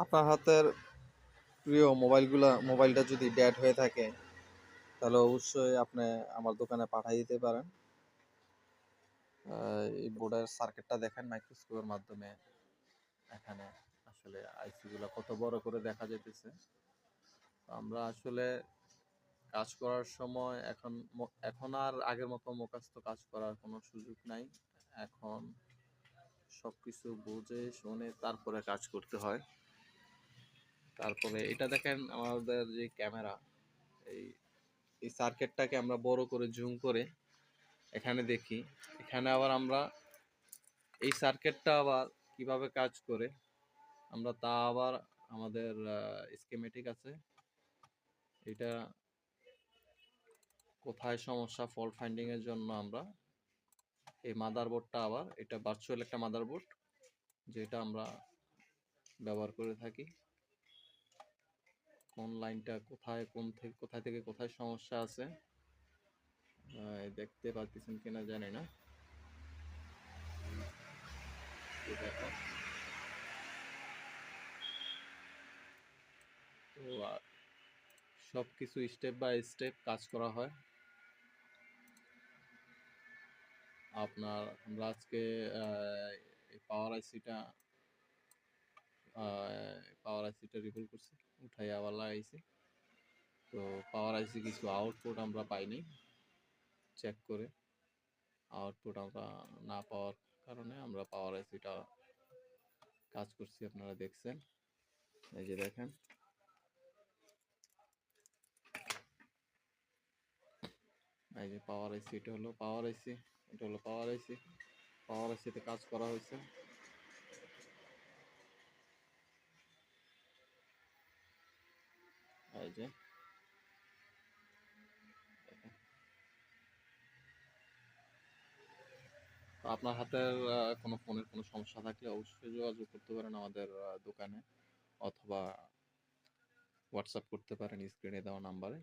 আপনার হাতের প্রিয় মোবাইলটা যদি ডেড হয়ে থাকে তাহলে অবশ্যই আপনি আমার দোকানে পাঠিয়ে দিতে পারেন। এই বোর্ডের সার্কিটটা দেখেন মাইক্রোস্কোপের মাধ্যমে। এখানে আসলে আইসি গুলা কত বড় করে দেখা যাইতেছে। আমরা আসলে কাজ করার সময় এখন আর আগের মতো মুখস্থ কাজ করার কোনো সুযোগ নাই। এখন সবকিছু বুঝে শুনে তারপরে কাজ করতে হয়। তারপরে এটা দেখেন আমাদের যে ক্যামেরা, এই এই সার্কিটটাকে আমরা বড় করে জুম করে এখানে দেখি। এখানে আবার আমরা এই সার্কিটটা আবার কিভাবে কাজ করে আমরা তা আবার আমাদের স্কিমেটিক আছে। এটা কোথায় সমস্যা ফল্ট ফাইন্ডিং এর জন্য আমরা এই মাদারবোর্ডটা আবার এটা ভার্চুয়াল একটা মাদারবোর্ড যেটা আমরা ব্যবহার করে থাকি। কোন লাইনটা কোথায় থেকে কোথায় সমস্যা আছে দেখতে পাচ্ছেন কিনা জানি না। দেখো তো সবকিছু স্টেপ বাই স্টেপ কাজ করা হয়। আমরা আজকে এই পাওয়ার আইসিটা রিভল করছি, উঠাই আবার লাগাইছি। তো পাওয়ার আইসি কিছু আউটপুট আমরা পাইনি, চেক করে আউটপুট আমরা না পাওয়ার কারণে আমরা পাওয়ার আইসিটা কাজ করছি। আপনারা দেখছেন, এই যে দেখেন এই যে পাওয়ার আইসি, এটা হলো পাওয়ার আইসি, এটা হলো পাওয়ার আইসি। পাওয়ার আইসিতে কাজ করা হয়েছে। এই যে তো আপনার হাতের কোনো ফোনের কোনো সমস্যা থাকলে অবশ্যই যোগাযোগ করতে পারেন আমাদের দোকানে, অথবা হোয়াটসঅ্যাপ করতে পারেন স্ক্রিনে দেওয়া নাম্বারে।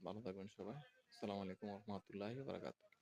ভালো থাকবেন সবাই। আসসালামু আলাইকুম রহমতুল্লাহি ওয়া বারাকাতুহু।